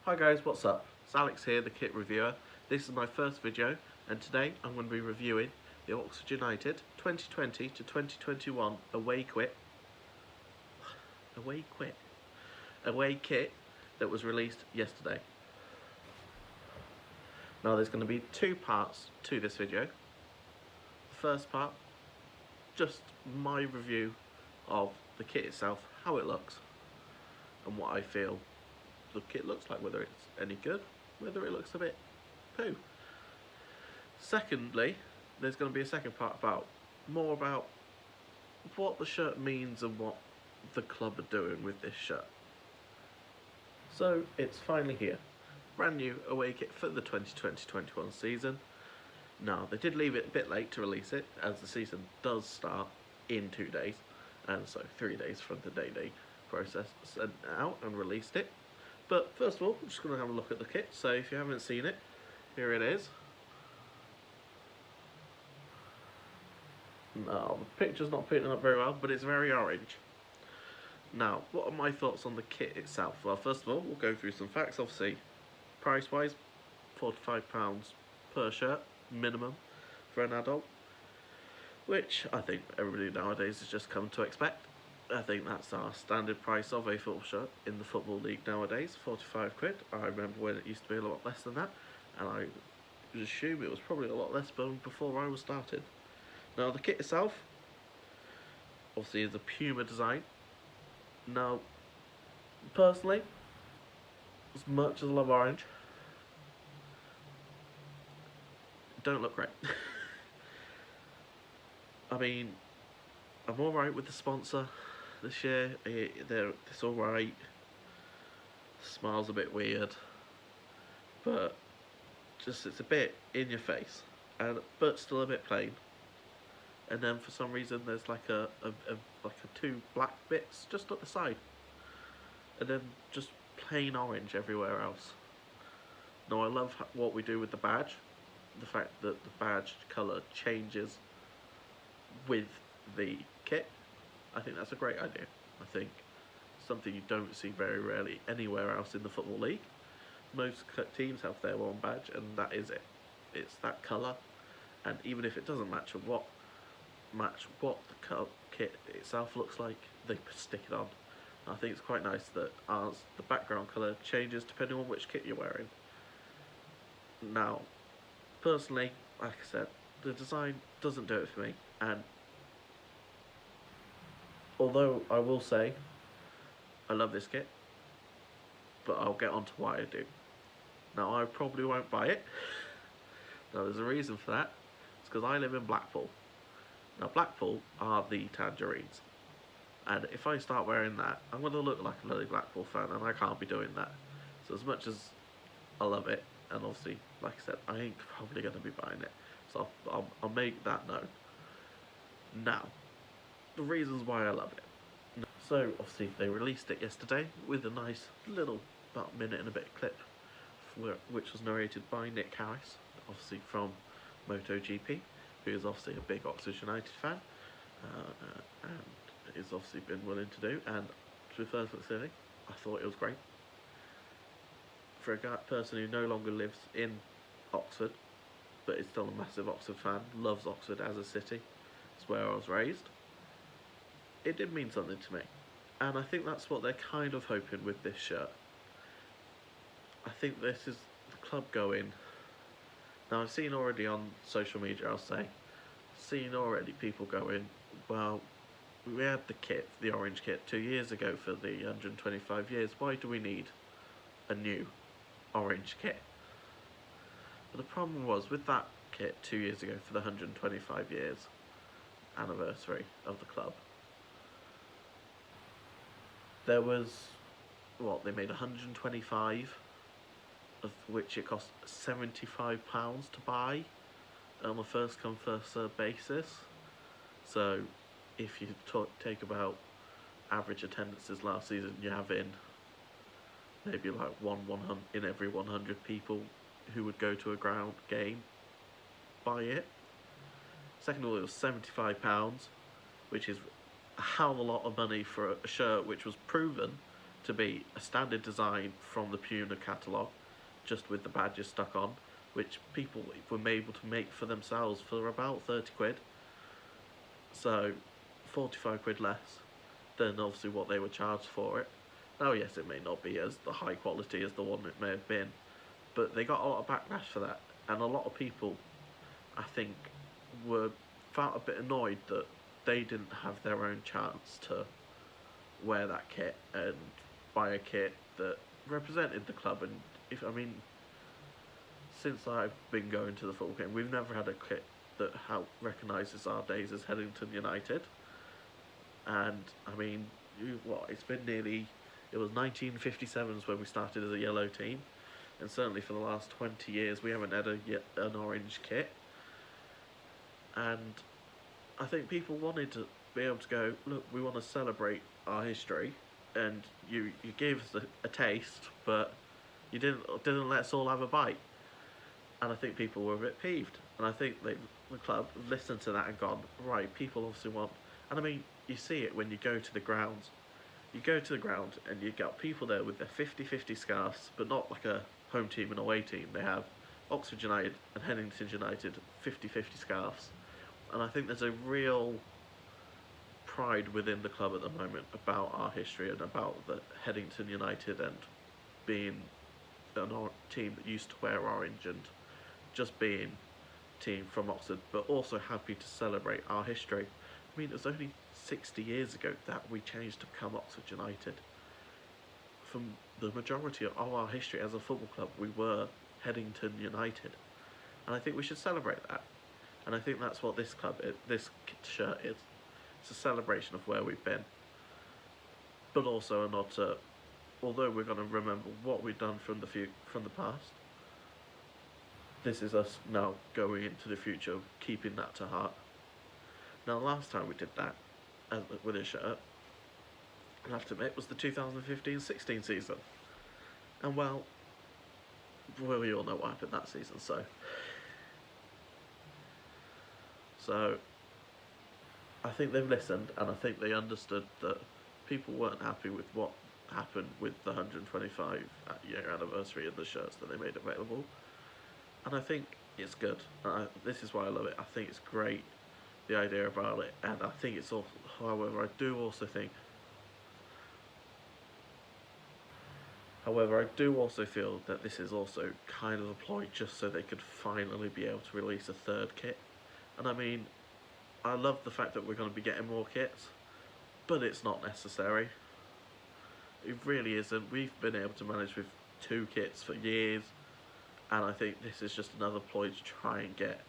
Hi guys, what's up? It's Alex here, the kit reviewer. This is my first video, and today I'm going to be reviewing the Oxford United 2020 to 2021 away kit that was released yesterday. Now there's going to be two parts to this video. The first part, just my review of the kit itself, how it looks, and what I feel the kit looks like, whether it's any good, whether it looks a bit poo. Secondly, there's going to be a second part more about what the shirt means and what the club are doing with this shirt. So it's finally here. Brand new away kit for the 2020-21 season. Now, they did leave it a bit late to release it, as the season does start in 2 days, and so 3 days from the day they processed, sent it out and released it. But first of all, I'm just going to have a look at the kit. So if you haven't seen it, here it is. Now, the picture's not picking up very well, but it's very orange. Now, what are my thoughts on the kit itself? Well, first of all, we'll go through some facts. Obviously, price-wise, £45 per shirt, minimum, for an adult. Which I think everybody nowadays has just come to expect. I think that's our standard price of a football shirt in the Football League nowadays, 45 quid. I remember when it used to be a lot less than that, and I assume it was probably a lot less before I was started. Now the kit itself, obviously is a Puma design. Now, personally, as much as I love orange, don't look great. I mean, I'm alright with the sponsor this year. It's alright. Smile's a bit weird, but just it's a bit in your face, but still a bit plain. And then for some reason there's like a two black bits just at the side, and then just plain orange everywhere else. Now I love what we do with the badge, the fact that the badge colour changes with the kit. I think that's a great idea. I think something you don't see very rarely anywhere else in the Football League. Most teams have their own badge, and that is it. It's that colour, and even if it doesn't match what the kit itself looks like, they stick it on. I think it's quite nice that the background colour changes depending on which kit you're wearing. Now, personally, like I said, the design doesn't do it for me, and although I will say I love this kit, but I'll get on to why I do. Now, I probably won't buy it. Now, there's a reason for that. It's because I live in Blackpool. Now, Blackpool are the Tangerines, and if I start wearing that, I'm going to look like a bloody Blackpool fan, and I can't be doing that. So as much as I love it, and obviously, like I said, I ain't probably going to be buying it, so I'll make that known. Now, the reasons why I love it. So obviously they released it yesterday with a nice little about minute and a bit clip, which was narrated by Nick Harris, obviously from MotoGP, who is obviously a big Oxford United fan, and has obviously been willing to do. And to be perfectly, I thought it was great. For a person who no longer lives in Oxford, but is still a massive Oxford fan, loves Oxford as a city, it's where I was raised, it did mean something to me. And I think that's what they're kind of hoping with this shirt. I think this is the club going. Now, I've seen already on social media, I'll say, seen already people going, well, we had the kit, the orange kit, 2 years ago for the 125 years. Why do we need a new orange kit? But the problem was, with that kit 2 years ago for the 125 years anniversary of the club, there was, they made 125, of which it cost £75 to buy on a first come first served basis. So if you take about average attendances last season, you have in maybe like one in every 100 people who would go to a ground game buy it. Second of all, it was £75, which is a hell of a lot of money for a shirt which was proven to be a standard design from the Puna catalogue, just with the badges stuck on, which people were able to make for themselves for about 30 quid. So 45 quid less than obviously what they were charged for it. Now, yes, it may not be as the high quality as the one it may have been, but they got a lot of backlash for that, and a lot of people, I think, felt a bit annoyed that they didn't have their own chance to wear that kit and buy a kit that represented the club. And if I mean, since I've been going to the football game, we've never had a kit that recognises our days as Headington United. And I mean, it's been nearly. It was 1957s when we started as a yellow team, and certainly for the last 20 years we haven't had an orange kit. And I think people wanted to be able to go, look, we want to celebrate our history, and you gave us a taste, but you didn't let us all have a bite. And I think people were a bit peeved, and I think the club listened to that and gone, right, people obviously want. And I mean, you see it when you go to the grounds. You go to the ground and you got people there with their 50-50 scarves, but not like a home team and away team. They have Oxford United and Headington United 50-50 scarves. And I think there's a real pride within the club at the moment about our history and about the Headington United and being a team that used to wear orange and just being a team from Oxford, but also happy to celebrate our history. I mean, it was only 60 years ago that we changed to become Oxford United. From the majority of our history as a football club, we were Headington United. And I think we should celebrate that. And I think that's what this club is, this shirt is. It's a celebration of where we've been. But also a nod to, although we're going to remember what we've done from the past, this is us now going into the future, keeping that to heart. Now, the last time we did that with a shirt, I have to admit, was the 2015-16 season. And well, we all know what happened that season, so I think they've listened, and I think they understood that people weren't happy with what happened with the 125 year anniversary of the shirts that they made available. And I think it's good. This is why I love it. I think it's great, the idea about it, and I think it's also, however, I do also feel that this is also kind of a ploy just so they could finally be able to release a third kit. And I mean, I love the fact that we're going to be getting more kits, but it's not necessary. It really isn't. We've been able to manage with 2 kits for years, and I think this is just another ploy to try and get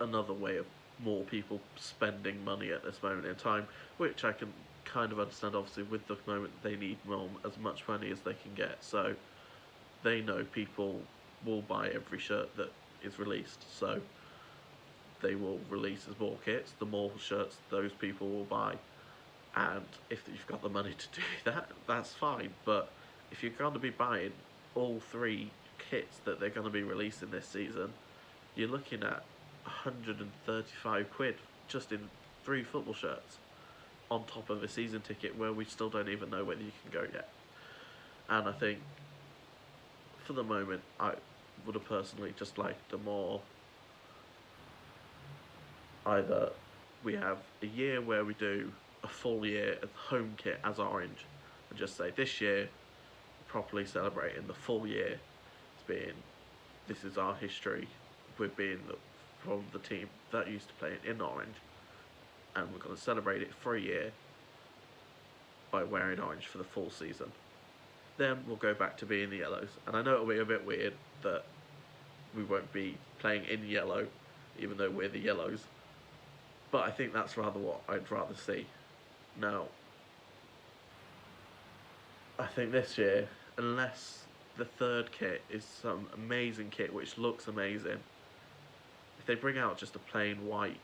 another way of more people spending money at this moment in time, which I can kind of understand. Obviously, with the moment they need as much money as they can get, so they know people will buy every shirt that is released, so they will release as more kits, the more shirts those people will buy. And if you've got the money to do that, that's fine. But if you're going to be buying all 3 kits that they're going to be releasing this season, you're looking at 135 quid just in 3 football shirts, on top of a season ticket where we still don't even know whether you can go yet. And I think, for the moment, I would have personally just liked a more, either we have a year where we do a full year of home kit as orange, and just say this year properly celebrating the full year as being, this is our history, we're being from the team that used to play in orange, and we're going to celebrate it for a year by wearing orange for the full season. Then we'll go back to being the yellows, and I know it'll be a bit weird that we won't be playing in yellow even though we're the yellows, but I think that's rather what I'd rather see. Now, I think this year, unless the third kit is some amazing kit which looks amazing, if they bring out just a plain white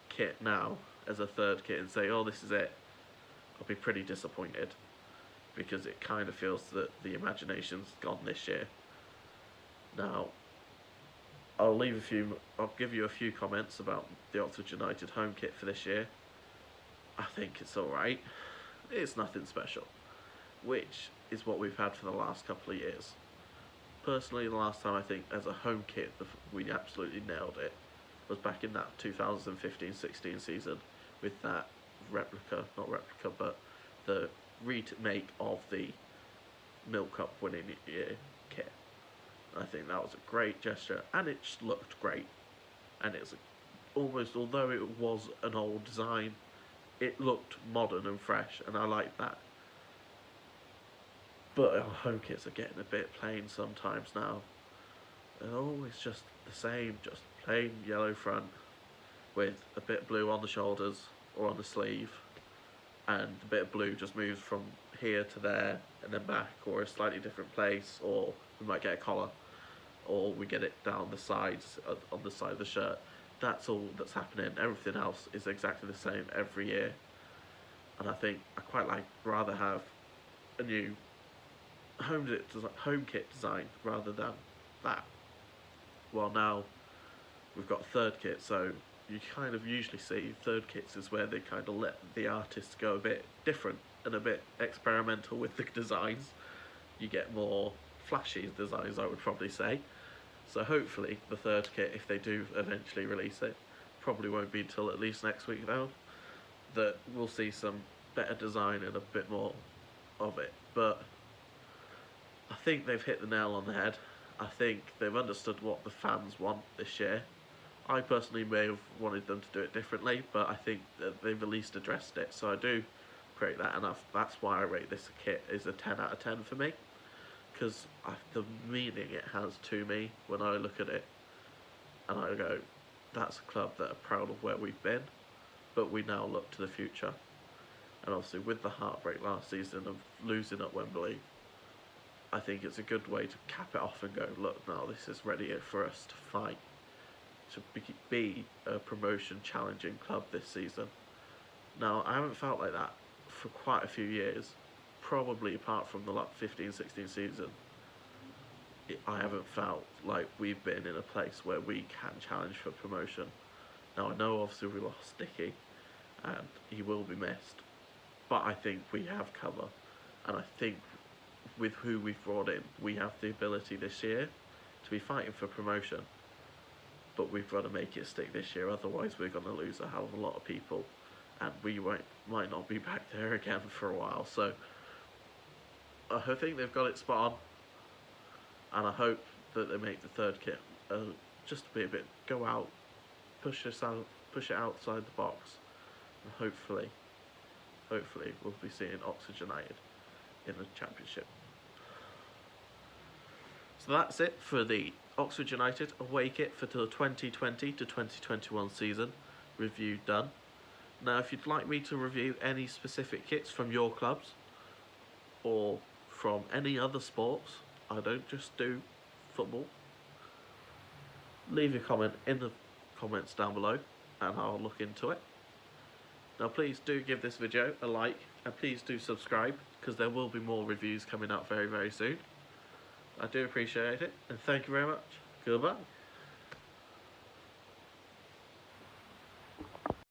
kit now as a third kit and say, oh, this is it, I'll be pretty disappointed, because it kind of feels that the imagination's gone this year. Now, I'll give you a few comments about the Oxford United home kit for this year. I think it's alright. It's nothing special. which is what we've had for the last couple of years. Personally, the last time I think as a home kit we absolutely nailed it was back in that 2015-16 season with that not replica, but the remake of the Milk Cup winning year kit. I think that was a great gesture, and it just looked great. And it's almost, although it was an old design, it looked modern and fresh, and I like that. But our home kits are getting a bit plain sometimes now. They're always just the same, just plain yellow front with a bit of blue on the shoulders or on the sleeve, and the bit of blue just moves from here to there and then back, or a slightly different place, or we might get a collar, or we get it down the sides on the side of the shirt. That's all that's happening. Everything else is exactly the same every year, and I think I quite rather have a new home kit design rather than that. Well, now we've got third kit, so you kind of usually see third kits is where they kind of let the artists go a bit different and a bit experimental with the designs. You get more flashy designs, I would probably say. So hopefully the third kit, if they do eventually release it, probably won't be until at least next week though, that we'll see some better design and a bit more of it. But I think they've hit the nail on the head. I think they've understood what the fans want this year. I personally may have wanted them to do it differently, but I think that they've at least addressed it, so I do create that, and that's why I rate this kit is a 10 out of 10 for me, because the meaning it has to me when I look at it, and I go, that's a club that are proud of where we've been, but we now look to the future. And obviously with the heartbreak last season of losing at Wembley, I think it's a good way to cap it off and go, look, now this is ready for us to fight, to be a promotion challenging club this season. Now, I haven't felt like that for quite a few years, probably apart from the 15-16 season. I haven't felt like we've been in a place where we can challenge for promotion. Now, I know obviously we lost Sticky, and he will be missed, but I think we have cover, and I think with who we've brought in, we have the ability this year to be fighting for promotion. But we've got to make it stick this year, otherwise we're going to lose a hell of a lot of people, and we might not be back there again for a while. So I think they've got it spot on, and I hope that they make the third kit just to be a bit, go out, push it outside the box, and hopefully we'll be seeing Oxford United in the Championship. So that's it for the Oxford United away kit for the 2020 to 2021 season. Review done. Now, if you'd like me to review any specific kits from your clubs or from any other sports, I don't just do football, leave your comment in the comments down below and I'll look into it. Now, please do give this video a like and please do subscribe, because there will be more reviews coming out very, very soon. I do appreciate it, and thank you very much. Goodbye.